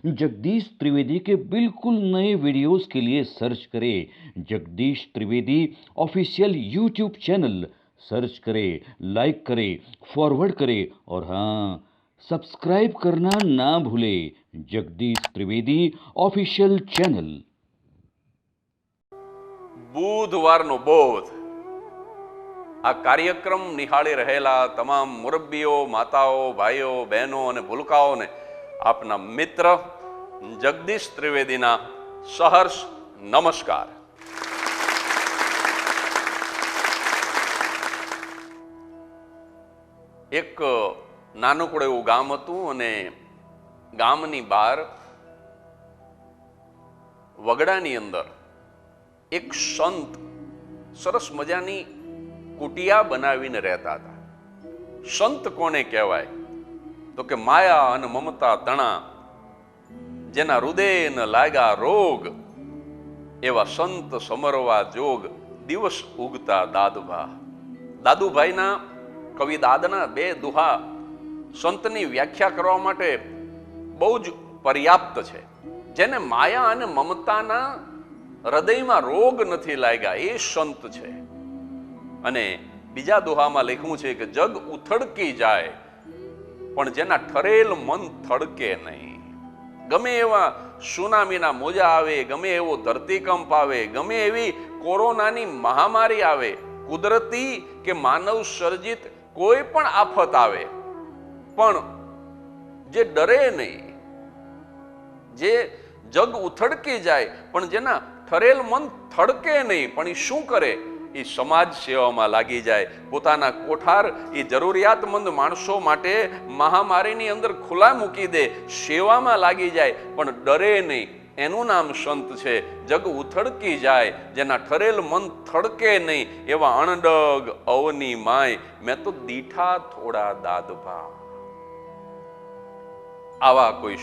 जगदीश त्रिवेदी के बिल्कुल नए वीडियोस के लिए सर्च करें Jagdish Trivedi official YouTube channel. Search करें, लाइक करें, फॉरवर्ड करें और हाँ, सब्सक्राइब करना ना भूलें जगदीश त्रिवेदी ऑफिशियल चैनल। બુધવારનો બોધ આ કાર્યક્રમ નિહાળી રહેલા તમામ મુરબ્બીઓ, માતાઓ, ભાઈઓ, બહેનો અને ભૂલકાઓને આપના મિત્ર જગદીશ ત્રિવેદીના સહર્ષ નમસ્કાર। એક નાનકડું એવું ગામ હતું અને ગામની બહાર વગડાની અંદર એક સંત સરસ મજાની કુટિયા બનાવીને રહેતા હતા। સંત કોને કહેવાય? તો કે માયા અને મમતા તણા જેના હૃદય ન લાગ્યા રોગ એવા સંત સમરવા જોગ દિવસ ઉગતા દાદુભા। દાદુભાઈના કવિ દાદના બે દુહા સંતની વ્યાખ્યા કરવા માટે બહુ જ પર્યાપ્ત છે। જેને માયા અને મમતાના હૃદયમાં રોગ નથી લાગ્યા એ સંત છે। અને બીજા દોહામાં લખ્યું છે કે જગ ઉથડકી જાય પણ જેના ઠરેલ મન થડકે નહીં। ગમે એવા સુનામીના મોજા આવે, ગમે એવો ધરતીકંપ આવે, ગમે એવી કોરોનાની મહામારી આવે, કુદરતી કે માનવ સર્જિત કોઈ પણ આફત આવે, પણ જે ડરે નહીં, જે જગ ઉથડકી જાય પણ જેના ઠરેલ મન થડકે નહીં, પણ એ શું કરે? એ સમાજ સેવામાં લાગી જાય, પોતાના કોઠાર એ જરૂરિયાતમંદ માણસો માટે મહામારીની અંદર ખુલ્લા મૂકી દે, સેવામાં લાગી જાય પણ ડરે નહીં। એનું નામ સંત છે। જગ ઉથડકી જાય જેના ઠરેલ મન થડકે નહીં એવા અણડગ અવની માય મેં તો દીઠા થોડા દાદભા। આવા કોઈ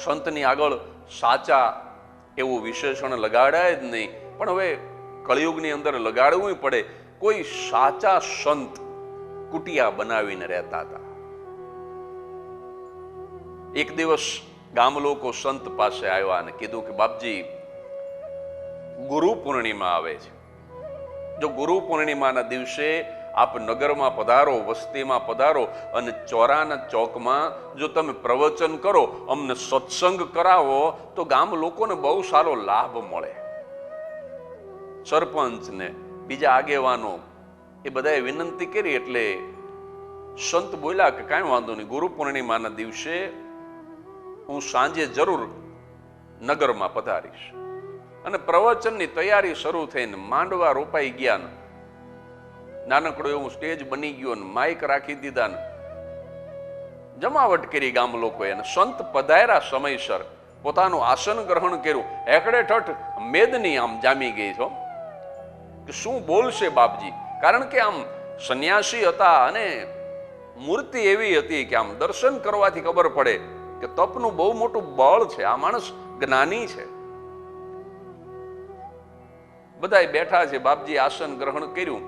સંતની આગળ સાચા એવું વિશેષણ લગાડાય જ નહીં, પણ હવે કળિયુગની અંદર લગાડવું પડે। કોઈ સાચા સંત કુટિયા બનાવીને રહેતા હતા। એક દિવસ ગામ લોકો સંત પાસે આવ્યા અને કીધું કે બાપજી, ગુરુ પૂર્ણિમા આવે છે, જો ગુરુ પૂર્ણિમાના દિવસે આપ નગરમાં પધારો, વસ્તીમાં પધારો અને ચોરાના ચોકમાં જો તમે પ્રવચન કરો, અમને સત્સંગ કરાવો તો ગામ લોકોને બહુ સારો લાભ મળે। સરપંચ ને બીજા આગેવાનો એ બધાએ વિનંતી કરી એટલે સંત બોલ્યા કે કાંઈ વાંધો નહીં, ગુરુ પૂર્ણિમાના દિવસે હું સાંજે જરૂર નગરમાં પધારીશ। અને પ્રવચનની તૈયારી શરૂ થઈને માંડવા રોપાઈ ગયા, નાનકડું એવું સ્ટેજ બની ગયું, માઇક રાખી દીધા, જમાવટ કરી ગામ લોકોએ, અને સંત પધાર્યા સમયસર, પોતાનું આસન ગ્રહણ કર્યું। એકડે ઠઠ મેદની આમ જામી ગઈ છો કે શું બોલશે બાપજી, કારણ કે આમ સંન્યાસી હતા અને મૂર્તિ એવી હતી કે આમ દર્શન કરવાથી ખબર પડે કે તપનું બહુ મોટું બળ છે, આ માણસ જ્ઞાની છે। બધાય બેઠા છે, બાપજી આસન ગ્રહણ કર્યું,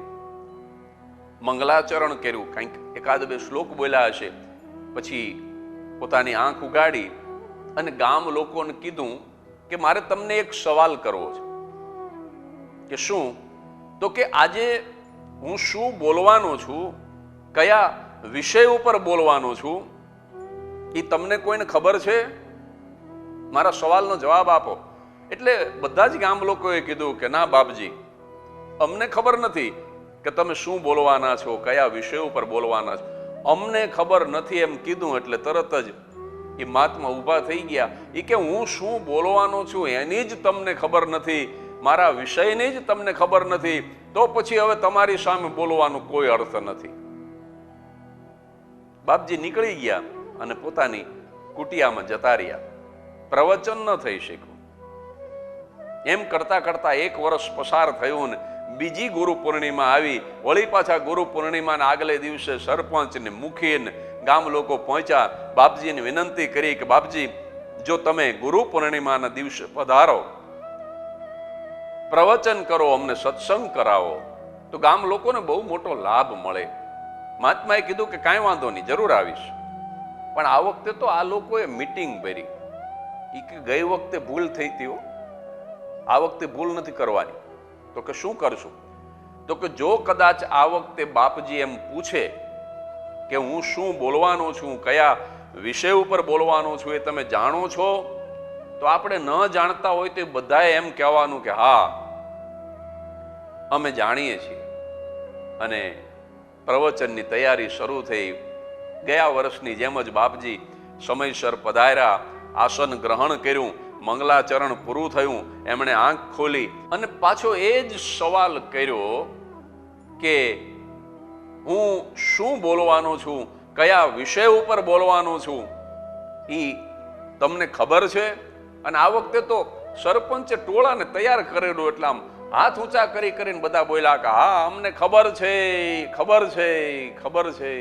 મંગલાચરણ કર્યું, કંઈક એકાદ બે શ્લોક બોલ્યા હશે, પછી પોતાની આંખ ઉગાડી અને ગામ લોકોને કીધું કે મારે તમને એક સવાલ કરવો છે। કે શું? તો કે આજે હું શું બોલવાનો છું, કયા વિષય ઉપર બોલવાનો છું, એ તમને કોઈને ખબર છે? મારા સવાલનો જવાબ આપો। એટલે બધા જ ગામ લોકોએ કીધું કે ના બાપજી, અમને ખબર નથી કે તમે શું બોલવાના છો, કયા વિષય ઉપર બોલવાના છો, અમને ખબર નથી એમ કીધું એટલે તરત જ એ મહાત્મા ઊભા થઈ ગયા। એ કે હું શું બોલવાનો છું એની જ તમને ખબર નથી, મારા વિષયની જ તમને ખબર નથી, તો પછી હવે તમારી સામે બોલવાનો કોઈ અર્થ નથી। બાપજી નીકળી ગયા અને પોતાની કુટિયામાં જતા રહ્યા। પ્રવચન ન થઈ શક્યું। એમ કરતા કરતા એક વર્ષ પસાર થયું ને બીજી ગુરુ પૂર્ણિમા આવી। વળી પાછા ગુરુ પૂર્ણિમાના આગલે દિવસે સરપંચ ને મુખી ને ગામ લોકો પહોંચ્યા, બાપજીને વિનંતી કરી કે બાપજી, જો તમે ગુરુ પૂર્ણિમાના દિવસે પધારો, પ્રવચન કરો, અમને સત્સંગ કરાવો તો ગામ લોકોને બહુ મોટો લાભ મળે। મહાત્માએ કીધું કે કાંઈ વાંધો નહીં, જરૂર આવીશ। પણ આ વખતે તો આ લોકોએ મીટિંગ ભરી. એ કે ગઈ વખતે ભૂલ થઈ હતી હો, આ વખતે ભૂલ નથી કરવાની. તો કે શું કરશું? તો કે જો કદાચ આ વખતે બાપજી એમ પૂછે કે હું શું બોલવાનો છું, કયા વિષય ઉપર બોલવાનો છું, એ તમે જાણો છો? તો આપણે ન જાણતા હોય તો બધાએ એમ કહેવાનું કે હા અમે જાણીએ છીએ. અને પ્રવચનની તૈયારી શરૂ થઈ. ગયા વર્ષની જેમ જ બાપજી સમયસર પધાર્યા, આસન ગ્રહણ કર્યું, મંગલાચરણ પૂરું થયું. એમણે આંખ ખોલી અને પાછો એ જ સવાલ કર્યો કે હું શું બોલવાનો છું, કયા વિષય ઉપર બોલવાનો છું, એ તમને ખબર છે? અને આ વખતે તો સરપંચે ટોળાને તૈયાર કરેલું, એટલે આમ હાથ ઊંચા કરી કરીને બધા બોલ્યા કે હા અમને ખબર છે, ખબર છે, ખબર છે.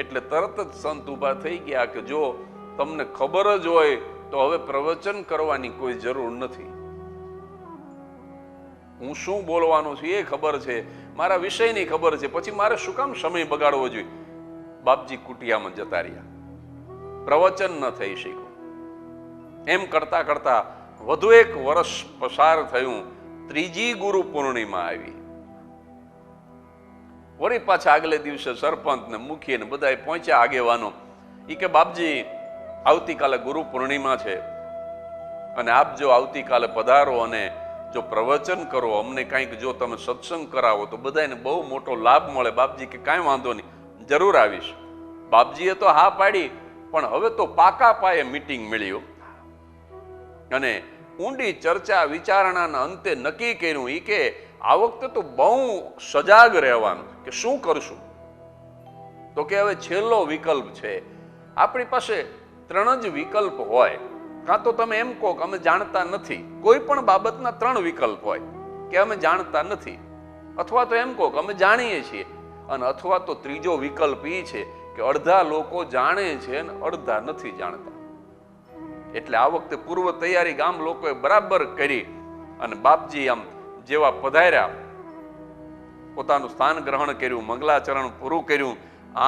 એટલે તરત જ સંત ઊભા થઈ ગયા કે જો તમને ખબર જ હોય તો હવે પ્રવચન કરવાની કોઈ જરૂર નથી. હું શું બોલવાનું છું એ ખબર છે, મારા વિષયની ખબર છે, પછી મારે શું કામ સમય બગાડવો જોઈએ? બાપજી કુટિયામાં જતા રહ્યા, પ્રવચન ન થઈ શક્યું. એમ કરતા કરતા વધુ એક વર્ષ પસાર થયું. ત્રીજી ગુરુ પૂર્ણિમા આવી. વળી પાછા આગલે દિવસે સરપંચ ને મુખી ને બધા પહોંચ્યા આગેવાનો. ઈ કે બાપજી આવતીકાલે ગુરુ પૂર્ણિમા છે અને આપ જો આવતીકાલે પધારો અને જો પ્રવચન કરો, અમને કંઈક જો તમે સત્સંગ કરાવો તો બધાને બહુ મોટો લાભ મળે. બાપજી કે કાંઈ વાંધો નહીં, જરૂર આવીશ. બાપજીએ તો હા પાડી, પણ હવે તો પાકા પાયે મીટિંગ મળ્યું અને ઊંડી ચર્ચા વિચારણાના અંતે નક્કી કર્યું ઈ કે આ વખતે તો બહુ સજાગ રહેવાનું કે શું કરશું. તો કે હવે છેલ્લો વિકલ્પ છે. આપણી પાસે 3 જ વિકલ્પ હોય. કાં તો તમે એમ કહો કે અમે જાણતા નથી, કોઈ પણ બાબતના 3 વિકલ્પ હોય કે અમે જાણતા નથી, અથવા તો એમ કહો કે અમે જાણીએ છીએ, અને અથવા તો ત્રીજો વિકલ્પ એ છે કે અડધા લોકો જાણે છે અને અડધા નથી જાણતા. એટલે આ વખતે પૂર્વ તૈયારી ગામ લોકોએ બરાબર કરી અને બાપજી આમ જેવા પધાર્યા, પોતાનું સ્થાન ગ્રહણ કર્યું, મંગલાચરણ પૂરું કર્યું,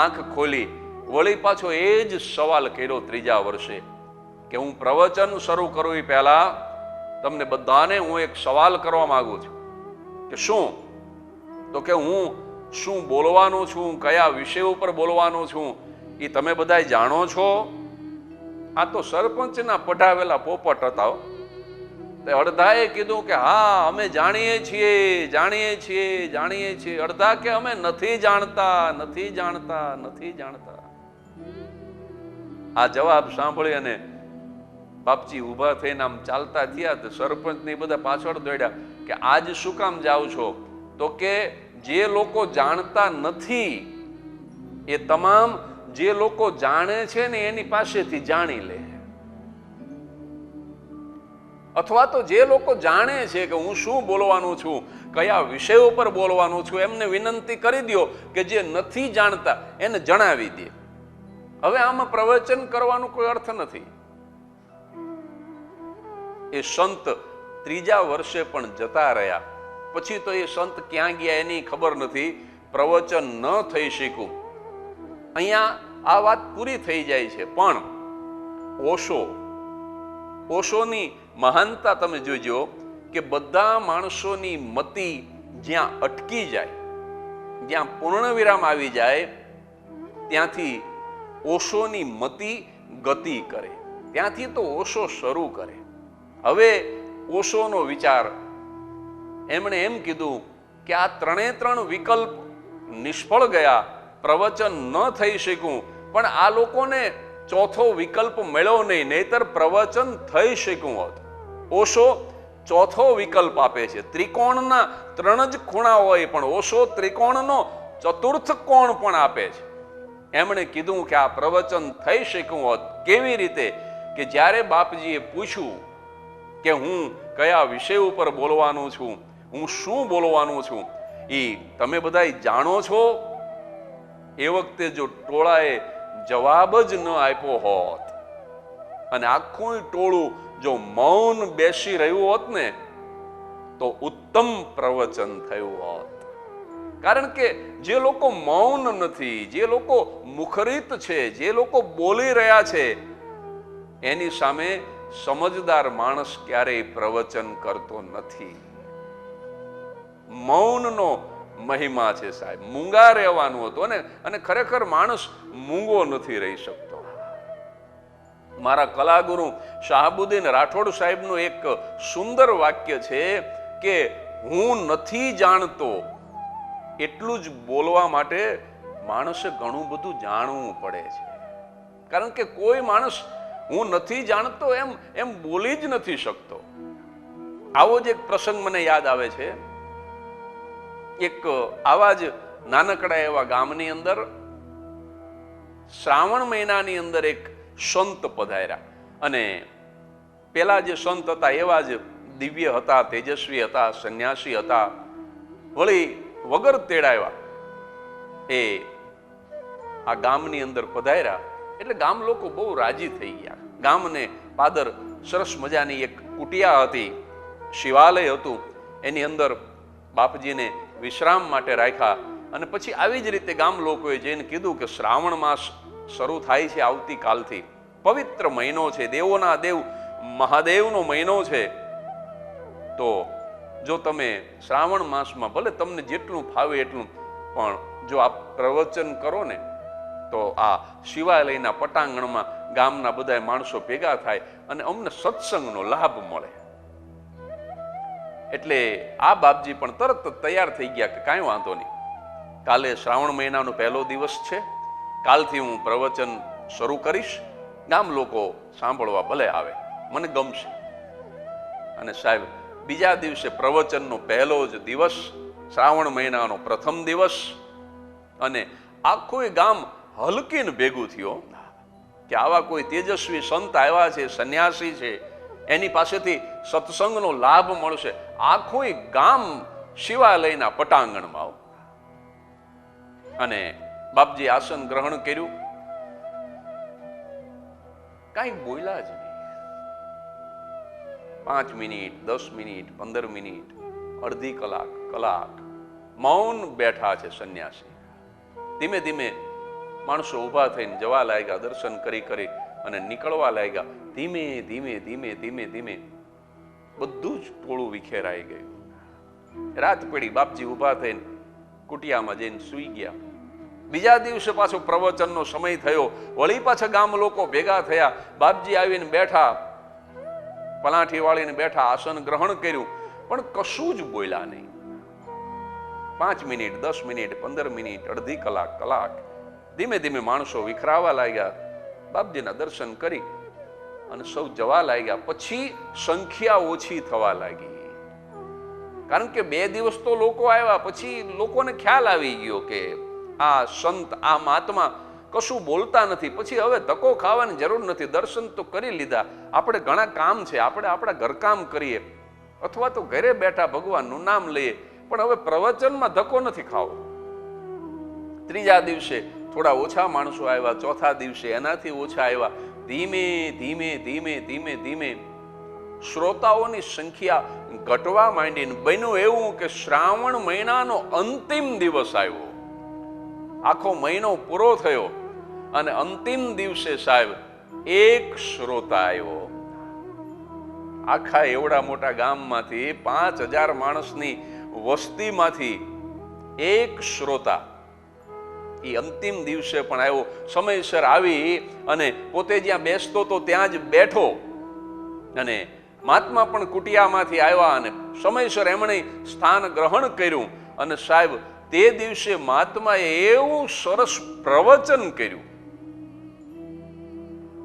આંખ ખોલી વળી પાછો એ જ સવાલ કર્યો ત્રીજા વર્ષે કે હું પ્રવચન શરૂ કરું એ પહેલા તમને બધાને હું એક સવાલ કરવા માંગુ છું. કે શું? તો કે હું શું બોલવાનો છું, કયા વિષય ઉપર બોલવાનો છું, એ તમે બધા જાણો છો? આ તો સરપંચના પઢાવેલા પોપટ હતા. અડધાએ કીધું કે હા અમે જાણીએ છીએ, જાણીએ છીએ, જાણીએ છીએ. અડધા કે અમે નથી જાણતા, નથી જાણતા, નથી જાણતા. આ જવાબ સાંભળી અને બાપજી ઊભા થઈને આમ ચાલતા થયા. તો સરપંચ ને બધા પાછળ દોડ્યા કે આજ શું કામ જાઓ છો? તો કે જે લોકો જાણતા નથી એ તમામ જે લોકો જાણે છે ને એની પાસેથી જાણી લે, અથવા તો જે લોકો જાણે છે કે હું શું બોલવાનું છું, કયા વિષય ઉપર બોલવાનું છું, એમને વિનંતી કરી દો કે જે નથી જાણતા એને જણાવી દે. હવે આમાં પ્રવચન કરવાનો કોઈ અર્થ નથી. એ સંત ત્રીજા વર્ષે પણ જતા રહ્યા. પછી તો એ સંત ક્યાં ગયા એની ખબર નથી. પ્રવચન ન થઈ શક્યું. અહીંયા આ વાત પૂરી થઈ જાય છે. પણ ઓશોની મહાનતા તમે જોજો કે બધા માણસોની મતિ જ્યાં અટકી જાય, જ્યાં પૂર્ણ વિરામ આવી જાય, ત્યાંથી ઓશોની મતિ ગતિ કરે. ત્યાંથી તો ઓશો શરૂ કરે. હવે ઓશોનો વિચાર, એમણે એમ કીધું કે આ 3 વિકલ્પ નિષ્ફળ ગયા, પ્રવચન ન થઈ શક્યું, પણ આ લોકોને ચોથો વિકલ્પ મળ્યો નહીં, નહીતર પ્રવચન થઈ શક્યું હોત. ઓશો ચોથો વિકલ્પ આપે છે. ત્રિકોણના 3 જ ખૂણા હોય, પણ ઓશો ત્રિકોણનો 4th કોણ પણ આપે છે. એમણે કીધું કે આ પ્રવચન થઈ શક્યું હોત. કેવી રીતે? કે જ્યારે બાપજીએ પૂછ્યું કે હું કયા વિષય ઉપર બોલવાનું છું, હું શું બોલવાનું છું, એ તમે બધા જાણો છો? એ વખતે જો ટોળાએ જવાબ જ ન આપ્યો હોત અને આખું ટોળું જો મૌન બેસી રહ્યું હોત ને, તો ઉત્તમ પ્રવચન થયું હોત. કારણ કે જે લોકો મૌન નથી, જે લોકો મુખરિત છે, જે લોકો બોલી રહ્યા છે, એની સામે સમજદાર માણસ ક્યારેય પ્રવચન કરતો નથી. મૌનનો મહિમા છે સાહેબ. મૂંગા રહેવાનું હતું અને ખરેખર માણસ મૂંગો નથી રહી શકતો. મારા કલાગુરુ શાહબુદ્દીન રાઠોડ સાહેબનું એક સુંદર વાક્ય છે કે હું નથી જાણતો એટલું જ બોલવા માટે માણસે ઘણું બધું જાણવું પડે છે. કારણ કે કોઈ માણસ હું નથી જાણતો એમ બોલી જ નથી શકતો. આવો જ એક પ્રસંગ મને યાદ આવે છે. એક આવા જ નાનકડા એવા ગામની અંદર શ્રાવણ મહિનાની અંદર એક સંત પધાર્યા અને પેલા જે સંત હતા એવા જ દિવ્ય હતા, તેજસ્વી હતા, સંન્યાસી હતા. વળી વગર તેડાવ્યા એ આ ગામની અંદર પધાર્યા એટલે ગામ લોકો બહુ રાજી થઈ ગયા. ગામને પાદર સરસ મજાની એક કુટિયા હતી, શિવાલય હતું, એની અંદર બાપજીને વિશ્રામ માટે રાખ્યા. અને પછી આવી જ રીતે ગામ લોકોએ જઈને કીધું કે શ્રાવણ માસ શરૂ થાય છે આવતીકાલથી, પવિત્ર મહિનો છે, દેવોના દેવ મહાદેવનો મહિનો છે, તો જો તમે શ્રાવણ માસમાં ભલે તમને જેટલું ફાવે એટલું, પણ જો આપ પ્રવચન કરો ને તો આ શિવાલયના પટાંગણમાં ગામના બધા માણસો ભેગા થાય અને અમને સત્સંગનો લાભ મળે. એટલે આ બાપજી પણ તરત જ તૈયાર થઈ ગયા કે કાંઈ વાંધો નહીં, કાલે શ્રાવણ મહિનાનો પહેલો દિવસ છે, કાલથી હું પ્રવચન શરૂ કરીશ, ગામ લોકો સાંભળવા ભલે આવે, મને ગમશે. અને સાહેબ બીજા દિવસે પ્રવચનનો પહેલો જ દિવસ, શ્રાવણ મહિનાનો પ્રથમ દિવસ, અને આખું ગામ હલકીને ભેગું થયો કે આવા કોઈ તેજસ્વી સંત આવ્યા છે, સંન્યાસી છે, એની પાસેથી સત્સંગનો લાભ મળશે. આખું ગામ શિવાલયના પટાંગણમાં આવ અને બાપજી આસન ગ્રહણ કર્યું, કાંઈ બોલ્યા જ નહીં. 5 મિનિટ, 10 મિનિટ, 15 મિનિટ, અડધી કલાક મૌન બેઠા છે સંન્યાસી. ધીમે ધીમે માણસો ઊભા થઈને જવા લાગ્યા, દર્શન કરી અને નીકળવા લાગ્યા. ધીમે ધીમે ધીમે ધીમે ધીમે બધું જ ટોળું વિખેરાઈ ગયું. રાત પડી, બાપજી ઊભા થઈને કુટિયામાં જઈને સૂઈ ગયા. બીજા દિવસે પાછો પ્રવચનનો સમય થયો, વળી પાછા ગામ લોકો ભેગા થયા. બાપજી આવીને બેઠા, પલાઠી વાળીને બેઠા, આસન ગ્રહણ કર્યું, પણ કશું જ બોલ્યા નહીં. 5 મિનિટ, 10 મિનિટ, 15 મિનિટ, અડધી કલાક ધીમે ધીમે માણસો વિખરાવા લાગ્યા. બાપજીના દર્શન કરી અને સૌ જવા લાગ્યા. પછી સંખ્યા ઓછી થવા લાગી, કારણ કે 2 દિવસ તો લોકો આવ્યા, પછી લોકોને ખ્યાલ આવી ગયો કે આ સંત, આ મહાત્મા કશું બોલતા નથી, પછી હવે ધક્કો ખાવાની જરૂર નથી, દર્શન તો કરી લીધા, આપણે ઘણા કામ છે, આપણે આપણા ઘરકામ કરીએ અથવા તો ઘરે બેઠા ભગવાનનું નામ લઈએ, પણ હવે પ્રવચનમાં ધક્કો નથી ખાવો. ત્રીજા દિવસે થોડા ઓછા માણસો આવ્યા, ચોથા દિવસે એનાથી ઓછા આવ્યા. ધીમે ધીમે ધીમે ધીમે ધીમે શ્રોતાઓની સંખ્યા ઘટવા માંડીને બન્યું એવું કે શ્રાવણ મહિનાનો અંતિમ દિવસ આવ્યો. આખો મહિનો પૂરો થયો અને અંતિમ દિવસે સાહેબ એક શ્રોતા આવ્યો. આખા એવડા મોટા ગામમાંથી 5000 માણસની વસ્તીમાંથી એક શ્રોતા એ અંતિમ દિવસે પણ આવ્યો. સમયસર આવી અને પોતે જ્યાં બેસતો તો ત્યાં જ બેઠો, અને મહાત્મા પણ કુટિયામાંથી આવ્યા અને સમયસર એમણે સ્થાન ગ્રહણ કર્યું. અને સાહેબ તે દિવસે મહાત્માએ એવું સરસ પ્રવચન કર્યું,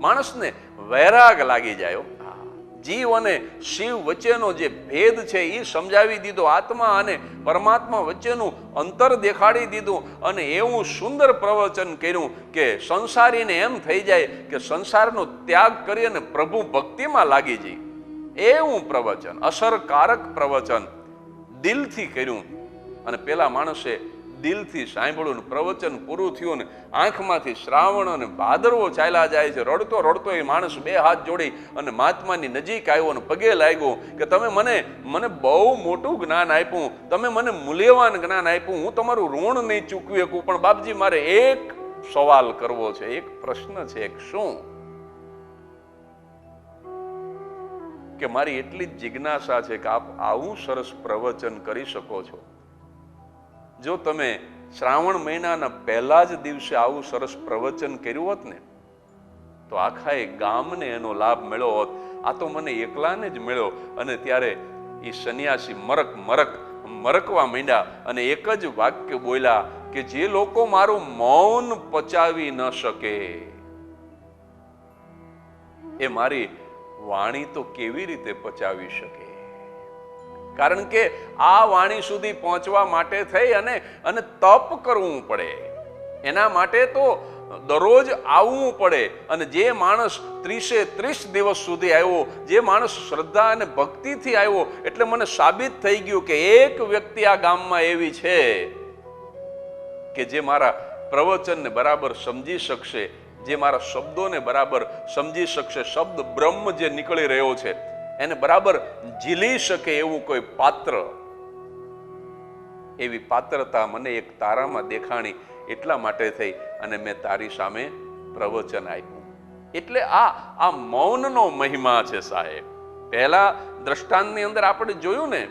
માણસને વૈરાગ લાગી જાય. જીવ અને શિવ વચ્ચેનો જે ભેદ છે એ સમજાવી દીધો, આત્મા અને પરમાત્મા વચ્ચેનું અંતર દેખાડી દીધું, અને એવું સુંદર પ્રવચન કર્યું કે સંસારીને એમ થઈ જાય કે સંસારનો ત્યાગ કરી અને પ્રભુ ભક્તિમાં લાગી જાય. એવું પ્રવચન, અસરકારક પ્રવચન દિલથી કર્યું. અને પેલા માણસે દિલથી સાંભળ્યું ને પ્રવચન પૂરું થયું ને આંખમાંથી શ્રાવણ અને ભાદરવો ચાલ્યા જાય છે. રડતો રડતો એ માણસ બે હાથ જોડી અને મહાત્માની નજીક આવ્યો અને પગે લાગ્યો કે તમે મને બહુ મોટું જ્ઞાન આપ્યું, તમે મને મૂલ્યવાન જ્ઞાન આપ્યું, હું તમારું ઋણ નહીં ચૂકવી શકું, પણ બાપજી મારે એક સવાલ કરવો છે, એક પ્રશ્ન છે. એક શું? કે મારી એટલી જ જિજ્ઞાસા છે કે આપ આવું સરસ પ્રવચન કરી શકો છો. જો તમે શ્રાવણ મહિનાના પહેલા જ દિવસે આવું સરસ પ્રવચન કર્યું હોત ને તો આખા એ ગામને એનો લાભ મળ્યો હોત. આ તો મને એકલાને જ મળ્યો. અને ત્યારે એ સંન્યાસી મરકવા માંડ્યા અને એક જ વાક્ય બોલ્યા કે જે લોકો મારું મૌન પચાવી ન શકે એ મારી વાણી તો કેવી રીતે પચાવી શકે? કારણ કે આ વાણી સુધી પહોંચવા માટે થઈ અને તપ કરવું પડે. એના માટે તો દરરોજ આવવું પડે. અને જે માણસ 30 દિવસ સુધી આવ્યો, જે માણસ શ્રદ્ધા અને ભક્તિથી આવ્યો, એટલે મને સાબિત થઈ ગયું કે એક વ્યક્તિ આ ગામમાં એવી છે કે જે મારા પ્રવચનને બરાબર સમજી શકશે, જે મારા શબ્દોને બરાબર સમજી શકશે, શબ્દ બ્રહ્મ જે નીકળી રહ્યો છે એને બરાબર ઝીલી શકે એવું કોઈ પાત્ર. એવી પાત્રતા મને એક તારામાં દેખાણી. એટલા માટે થઈ અને મેં તારી સામે પ્રવચન આપ્યું. એટલે આ મૌનનો મહિમા છે સાહેબ. પહેલા દ્રષ્ટાંતની અંદર આપણે જોયું ને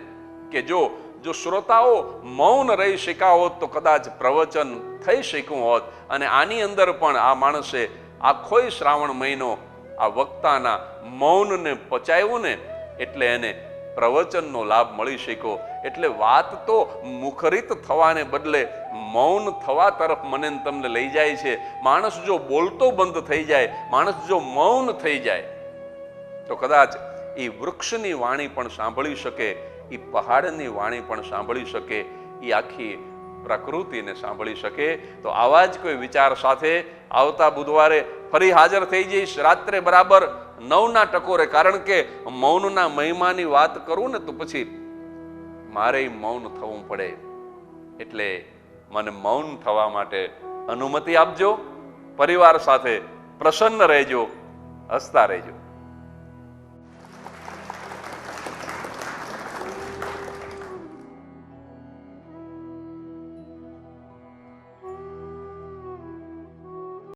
કે જો શ્રોતાઓ મૌન રહી શક્યા હોત તો કદાચ પ્રવચન થઈ શક્યું હોત. અને આની અંદર પણ આ માણસે આખોય શ્રાવણ મહિનો આ વક્તાના મૌનને પચાવ્યું ને એટલે એને પ્રવચનનો લાભ મળી શક્યો. એટલે વાત તો મુખરિત થવાને બદલે મૌન થવા તરફ મને તમને લઈ જાય છે. માણસ જો બોલતો બંધ થઈ જાય, માણસ જો મૌન થઈ જાય તો કદાચ એ વૃક્ષની વાણી પણ સાંભળી શકે, એ પહાડની વાણી પણ સાંભળી શકે, એ આખી પ્રકૃતિને સાંભળી શકે. તો આવા જ કોઈ વિચાર સાથે આવતા બુધવારે ફરી હાજર થઈ જઈશ રાત્રે બરાબર 9 ટકોરે. કારણ કે મૌનના મહિમાની વાત કરું ને તો પછી મારે મૌન થવું પડે. એટલે મને મૌન થવા માટે અનુમતિ આપજો. પરિવાર સાથે પ્રસન્ન રહેજો, હસતા રહેજો.